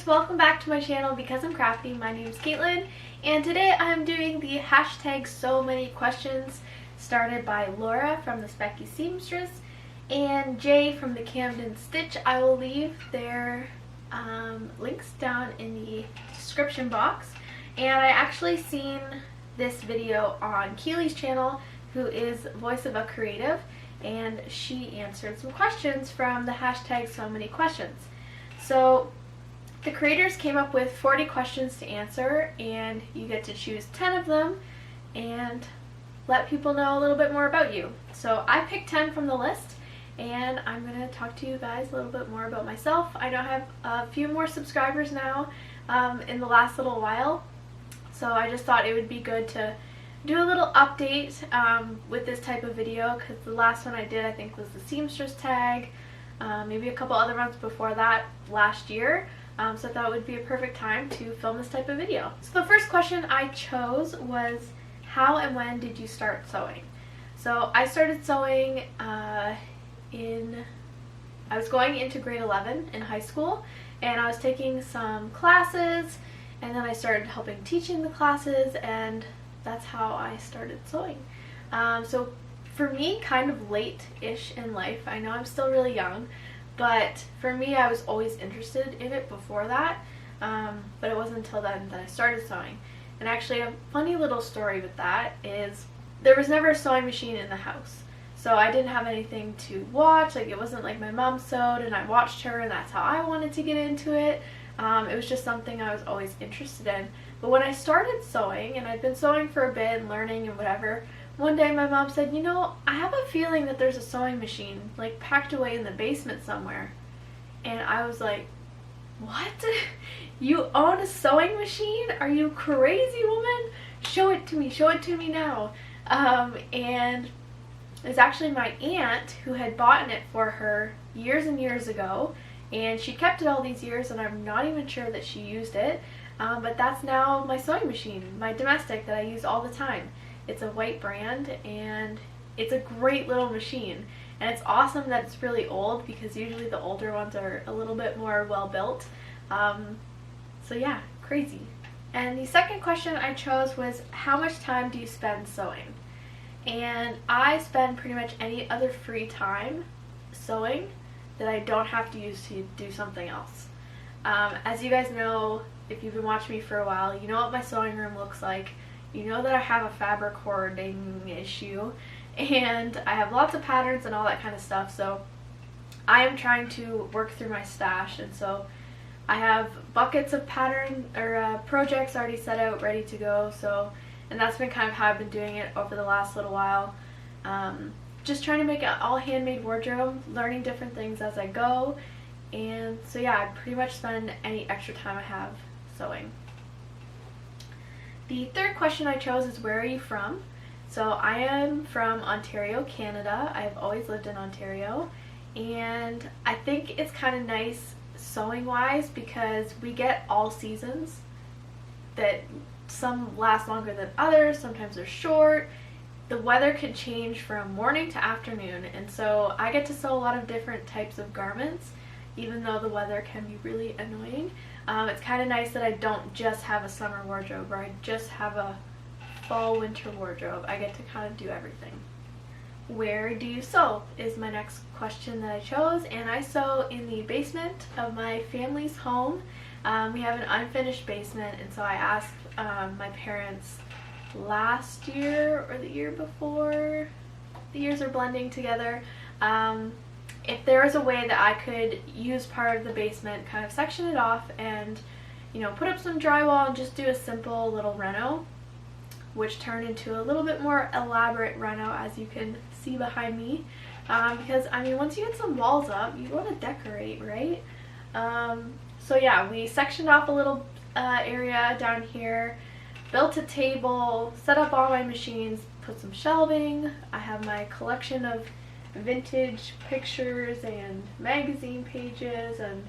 welcome back to my channel Because I'm Crafty. My name is Caitlin, and today I'm doing the hashtag so many questions started by Laura from the Specky Seamstress and Jay from the Camden Stitch. I will leave their links down in the description box. And I actually seen this video on Keely's channel, who is Voice of a Creative, and she answered some questions from the hashtag so many questions. So the creators came up with 40 questions to answer, and you get to choose 10 of them and let people know a little bit more about you. So I picked 10 from the list, and I'm going to talk to you guys a little bit more about myself. I know I have a few more subscribers now in the last little while, so I just thought it would be good to do a little update with this type of video, because the last one I did I think was the seamstress tag, maybe a couple other months before that last year. So I thought it would be a perfect time to film this type of video. So the first question I chose was, how and when did you start sewing? So I started sewing I was going into grade 11 in high school, and I was taking some classes, and then I started helping teaching the classes, and that's how I started sewing. So for me, kind of late-ish in life. I know I'm still really young, but for me, I was always interested in it before that, but it wasn't until then that I started sewing. And actually, a funny little story with that is there was never a sewing machine in the house. So I didn't have anything to watch. Like, it wasn't like my mom sewed and I watched her and that's how I wanted to get into it. It was just something I was always interested in. But when I started sewing, and I'd been sewing for a bit and learning and whatever, one day my mom said, you know, I have a feeling that there's a sewing machine like packed away in the basement somewhere. And I was like, what? You own a sewing machine? Are you crazy, woman? Show it to me now. And it was actually my aunt who had bought it for her years and years ago, and she kept it all these years, and I'm not even sure that she used it. But that's now my sewing machine, my domestic that I use all the time. It's a white brand, and it's a great little machine. And it's awesome that it's really old, because usually the older ones are a little bit more well built. So yeah, crazy. And the second question I chose was, how much time do you spend sewing? And I spend pretty much any other free time sewing that I don't have to use to do something else. As you guys know, if you've been watching me for a while, you know what my sewing room looks like. You know that I have a fabric hoarding issue, and I have lots of patterns and all that kind of stuff, so I am trying to work through my stash. And so I have buckets of pattern or projects already set out, ready to go. So, and that's been kind of how I've been doing it over the last little while. Just trying to make an all handmade wardrobe, learning different things as I go. And so yeah, I pretty much spend any extra time I have sewing. The third question I chose is, where are you from? So I am from Ontario, Canada. I've always lived in Ontario, and I think it's kind of nice sewing wise because we get all seasons. That some last longer than others, sometimes they're short. The weather can change from morning to afternoon, and so I get to sew a lot of different types of garments, even though the weather can be really annoying. It's kind of nice that I don't just have a summer wardrobe, or I just have a fall-winter wardrobe. I get to kind of do everything. Where do you sew is my next question that I chose, and I sew in the basement of my family's home. We have an unfinished basement, and so I asked my parents last year or the year before, the years are blending together, if there was a way that I could use part of the basement, kind of section it off, and, you know, put up some drywall and just do a simple little reno, which turned into a little bit more elaborate reno, as you can see behind me. Because, I mean, once you get some walls up, you want to decorate, right? So yeah, we sectioned off a little area down here, built a table, set up all my machines, put some shelving. I have my collection of vintage pictures and magazine pages and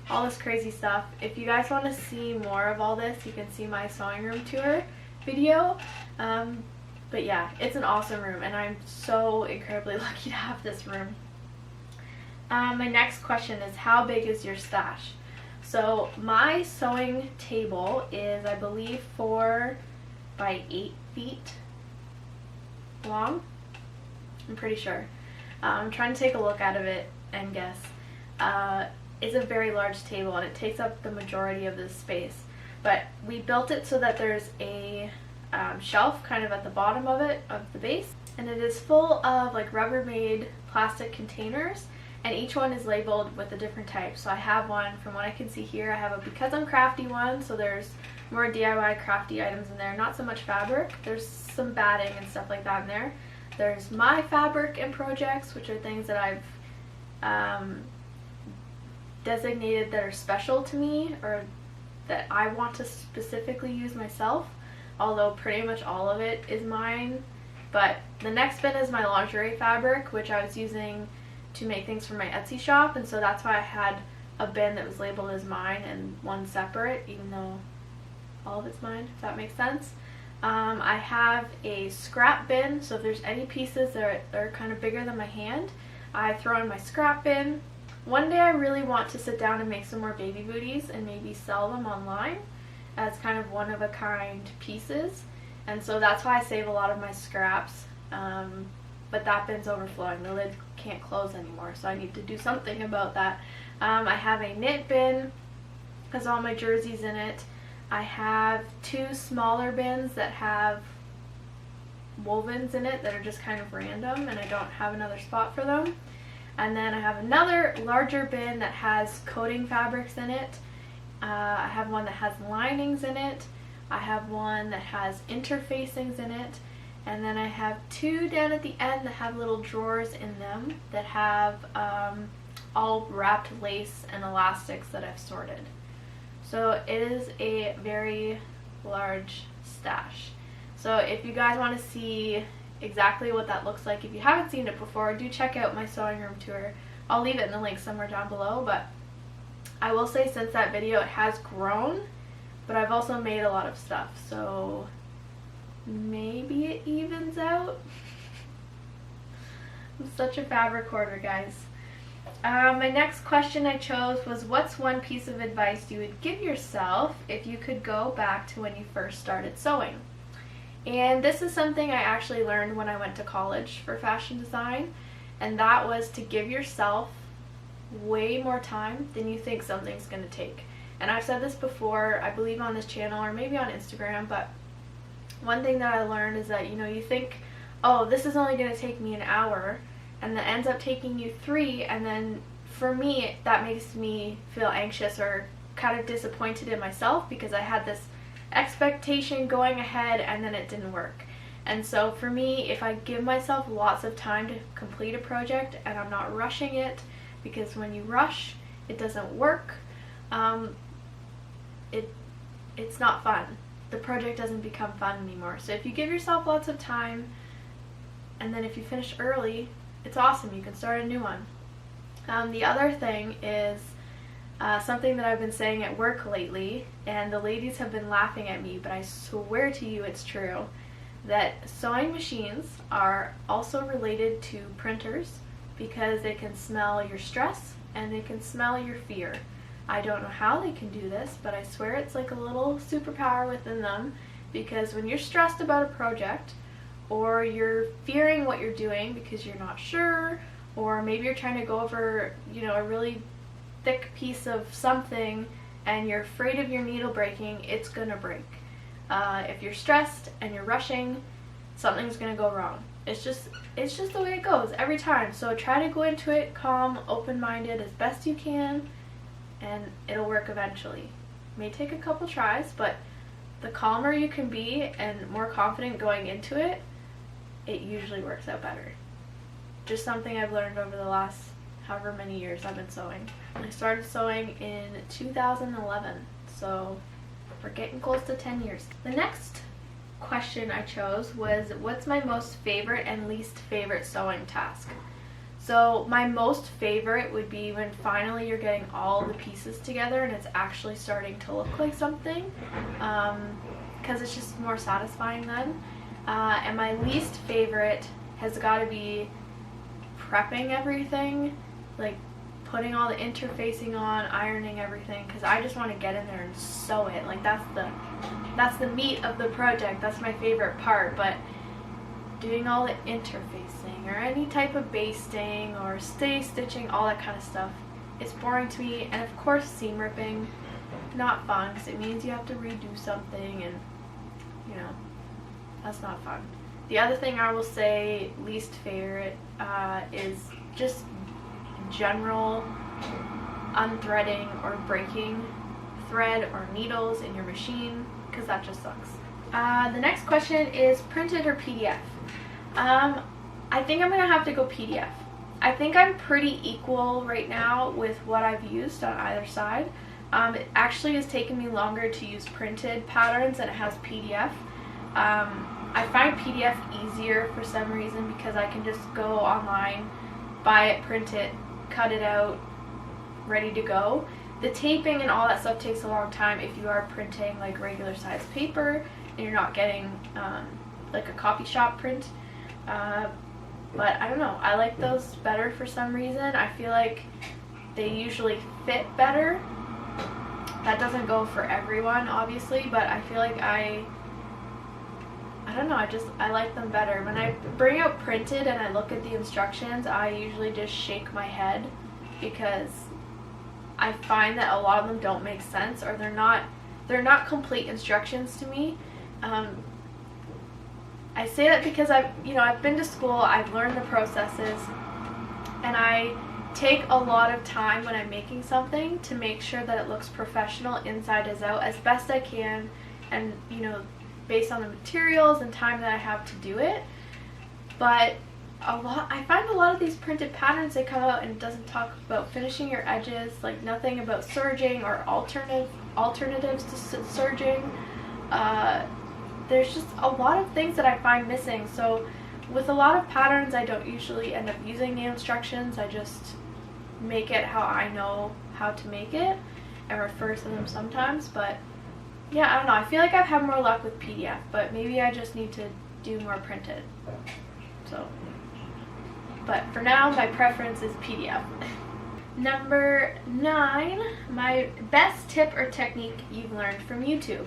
all this crazy stuff. If you guys want to see more of all this, you can see my sewing room tour video. But yeah, it's an awesome room, and I'm so incredibly lucky to have this room. My next question is, how big is your stash? So my sewing table is, I believe, 4 by 8 feet long. I'm pretty sure. I'm trying to take a look at it and guess. It's a very large table and it takes up the majority of this space. But we built it so that there's a shelf kind of at the bottom of it, of the base. And it is full of like Rubbermaid plastic containers, and each one is labeled with a different type. So I have one, from what I can see here, I have a Because I'm Crafty one, so there's more DIY crafty items in there, not so much fabric. There's some batting and stuff like that in there. There's my fabric and projects, which are things that I've designated that are special to me or that I want to specifically use myself, although pretty much all of it is mine. But the next bin is my lingerie fabric, which I was using to make things for my Etsy shop, and so that's why I had a bin that was labeled as mine and one separate, even though all of it's mine, if that makes sense. I have a scrap bin, so if there's any pieces that are kind of bigger than my hand, I throw in my scrap bin. One day I really want to sit down and make some more baby booties and maybe sell them online as kind of one-of-a-kind pieces, and so that's why I save a lot of my scraps. But that bin's overflowing. The lid can't close anymore, so I need to do something about that. I have a knit bin, has all my jerseys in it. I have 2 smaller bins that have wovens in it that are just kind of random, and I don't have another spot for them. And then I have another larger bin that has coating fabrics in it. I have one that has linings in it. I have one that has interfacings in it. And then I have 2 down at the end that have little drawers in them that have all wrapped lace and elastics that I've sorted. So it is a very large stash. So if you guys want to see exactly what that looks like, if you haven't seen it before, do check out my sewing room tour. I'll leave it in the link somewhere down below, but I will say since that video it has grown, but I've also made a lot of stuff, so maybe it evens out. I'm such a fabric hoarder, guys. My next question I chose was, what's one piece of advice you would give yourself if you could go back to when you first started sewing? And this is something I actually learned when I went to college for fashion design, and that was to give yourself way more time than you think something's going to take. And I've said this before, I believe on this channel or maybe on Instagram, but one thing that I learned is that, you think, oh, this is only going to take me an hour, and that ends up taking you 3, and then for me that makes me feel anxious or kind of disappointed in myself because I had this expectation going ahead and then it didn't work. And so for me, if I give myself lots of time to complete a project and I'm not rushing it, because when you rush it doesn't work, it's not fun. The project doesn't become fun anymore. So if you give yourself lots of time, and then if you finish early, it's awesome. You can start a new one. The other thing is something that I've been saying at work lately, and the ladies have been laughing at me, but I swear to you it's true, that sewing machines are also related to printers because they can smell your stress and they can smell your fear. I don't know how they can do this, but I swear it's like a little superpower within them, because when you're stressed about a project, or you're fearing what you're doing because you're not sure, or maybe you're trying to go over, a really thick piece of something and you're afraid of your needle breaking, it's gonna break. If you're stressed and you're rushing, something's gonna go wrong. It's just the way it goes every time. So try to go into it calm, open-minded as best you can, and it'll work eventually. It may take a couple tries, but the calmer you can be and more confident going into it, it usually works out better. Just something I've learned over the last however many years I've been sewing. I started sewing in 2011, so we're getting close to 10 years. The next question I chose was, what's my most favorite and least favorite sewing task? So my most favorite would be when finally you're getting all the pieces together and it's actually starting to look like something, because it's just more satisfying then. And my least favorite has got to be prepping everything, like putting all the interfacing on, ironing everything, because I just want to get in there and sew it. Like that's the meat of the project. That's my favorite part. But doing all the interfacing or any type of basting or stay stitching, all that kind of stuff, it's boring to me. And of course, seam ripping, not fun, because it means you have to redo something, and you know, that's not fun. The other thing I will say, least favorite, is just general unthreading or breaking thread or needles in your machine, because that just sucks. The next question is printed or PDF. I think I'm gonna have to go PDF. I think I'm pretty equal right now with what I've used on either side. It actually has taken me longer to use printed patterns than it has PDF. I find PDF easier for some reason because I can just go online, buy it, print it, cut it out, ready to go. The taping and all that stuff takes a long time if you are printing like regular size paper and you're not getting like a copy shop print. But I don't know, I like those better for some reason. I feel like they usually fit better. That doesn't go for everyone, obviously, but I feel like I don't know, I like them better. When I bring out printed and I look at the instructions, I usually just shake my head because I find that a lot of them don't make sense, or they're not complete instructions to me. I say that because I've been to school, I've learned the processes, and I take a lot of time when I'm making something to make sure that it looks professional inside as out as best I can, and based on the materials and time that I have to do it. But I find a lot of these printed patterns, they come out and it doesn't talk about finishing your edges, like nothing about serging or alternatives to serging. There's just a lot of things that I find missing. So with a lot of patterns, I don't usually end up using the instructions. I just make it how I know how to make it and refer to them sometimes. But yeah, I don't know. I feel like I've had more luck with PDF, but maybe I just need to do more printed. But for now, my preference is PDF. Number 9, my best tip or technique you've learned from YouTube.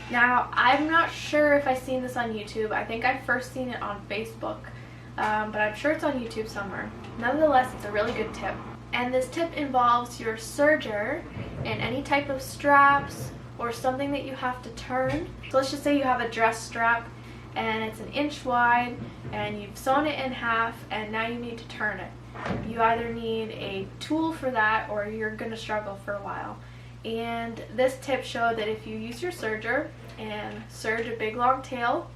Now, I'm not sure if I've seen this on YouTube. I think I've first seen it on Facebook, but I'm sure it's on YouTube somewhere. Nonetheless, it's a really good tip. And this tip involves your serger and any type of straps or something that you have to turn. So let's just say you have a dress strap and it's 1 inch wide and you've sewn it in half and now you need to turn it. You either need a tool for that or you're going to struggle for a while. And this tip showed that if you use your serger and serge a big long tail,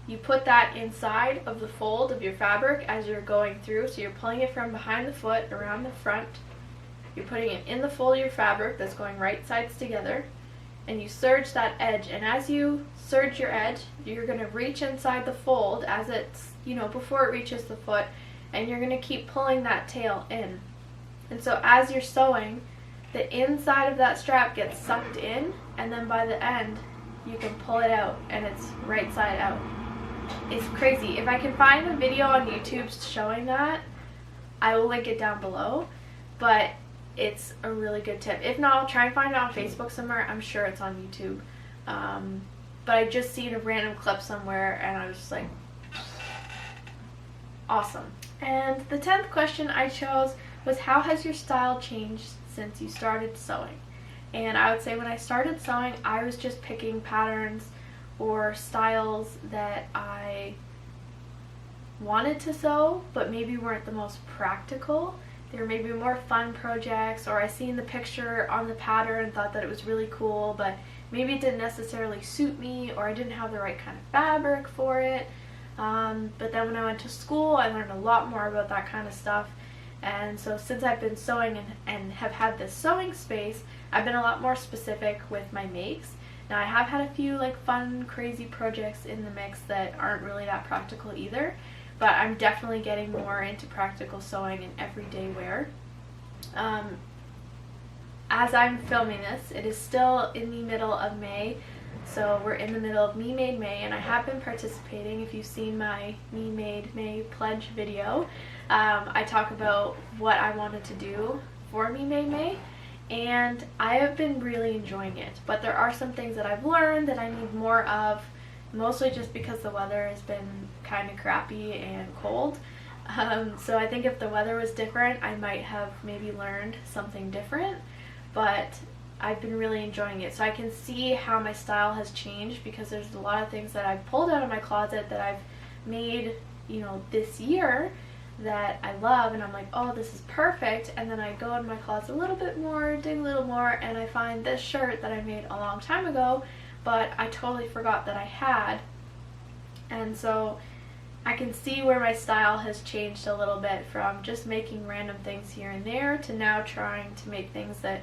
you put that inside of the fold of your fabric as you're going through. So you're pulling it from behind the foot around the front. You're putting it in the fold of your fabric that's going right sides together. And you serge that edge. And as you serge your edge, you're going to reach inside the fold as it's, before it reaches the foot. And you're going to keep pulling that tail in. And so as you're sewing, the inside of that strap gets sucked in, and then by the end, you can pull it out, and it's right side out. It's crazy. If I can find a video on YouTube showing that, I will link it down below, but it's a really good tip. If not, I'll try and find it on Facebook somewhere. I'm sure it's on YouTube. But I just seen a random clip somewhere, and I was just like, awesome. And the 10th question I chose was, how has your style changed since you started sewing? And I would say when I started sewing, I was just picking patterns or styles that I wanted to sew, but maybe weren't the most practical. They were maybe more fun projects, or I seen the picture on the pattern and thought that it was really cool, but maybe it didn't necessarily suit me, or I didn't have the right kind of fabric for it. But then when I went to school, I learned a lot more about that kind of stuff. And so since I've been sewing and have had this sewing space, I've been a lot more specific with my makes. Now I have had a few like fun, crazy projects in the mix that aren't really that practical either, but I'm definitely getting more into practical sewing and everyday wear. As I'm filming this, it is still in the middle of May, So we're in the middle of Me Made May, and I have been participating. If you've seen my Me Made May pledge video, I talk about what I wanted to do for Me Made May, and I have been really enjoying it. But there are some things that I've learned that I need more of, mostly just because the weather has been kind of crappy and cold. So I think if the weather was different, I might have maybe learned something different, but I've been really enjoying it. So I can see how my style has changed, because there's a lot of things that I've pulled out of my closet that I've made, you know, this year that I love, and I'm like, oh, this is perfect. And then I go in my closet a little bit more, dig a little more, and I find this shirt that I made a long time ago, but I totally forgot that I had. And so I can see where my style has changed a little bit, from just making random things here and there to now trying to make things that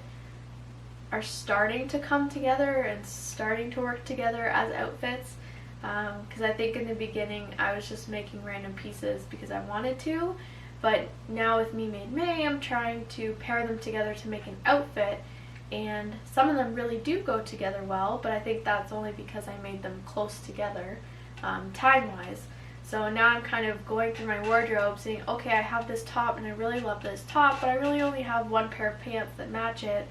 are starting to come together and starting to work together as outfits. Because I think in the beginning I was just making random pieces because I wanted to, but now with Me Made May, I'm trying to pair them together to make an outfit, and some of them really do go together well, but I think that's only because I made them close together time-wise. So now I'm kind of going through my wardrobe saying, okay, I have this top and I really love this top, but I really only have one pair of pants that match it,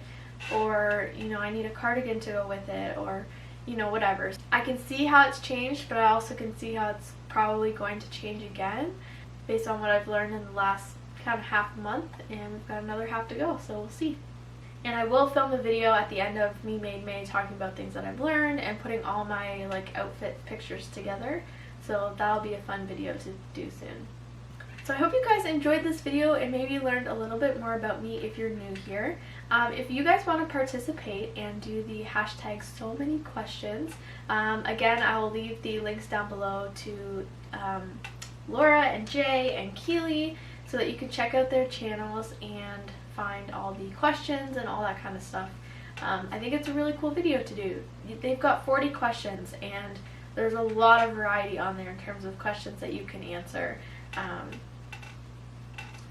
or, you know, I need a cardigan to go with it, or, you know, whatever. I can see how it's changed, but I also can see how it's probably going to change again based on what I've learned in the last kind of half month, and we've got another half to go, so we'll see. And I will film a video at the end of Me Made May talking about things that I've learned and putting all my like outfit pictures together, so that'll be a fun video to do soon. So I hope you guys enjoyed this video and maybe learned a little bit more about me if you're new here. If you guys want to participate and do the hashtag Sewmanyquestions, again, I will leave the links down below to Laura and Jay and Keely, so that you can check out their channels and find all the questions and all that kind of stuff. I think it's a really cool video to do. They've got 40 questions, and there's a lot of variety on there in terms of questions that you can answer.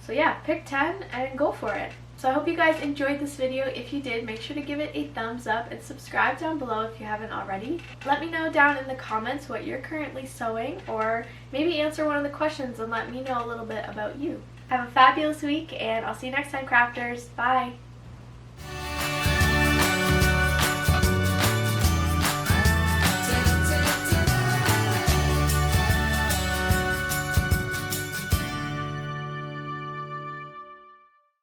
So yeah, pick 10 and go for it. So I hope you guys enjoyed this video. If you did, make sure to give it a thumbs up and subscribe down below if you haven't already. Let me know down in the comments what you're currently sewing, or maybe answer one of the questions and let me know a little bit about you. Have a fabulous week, and I'll see you next time, crafters. Bye!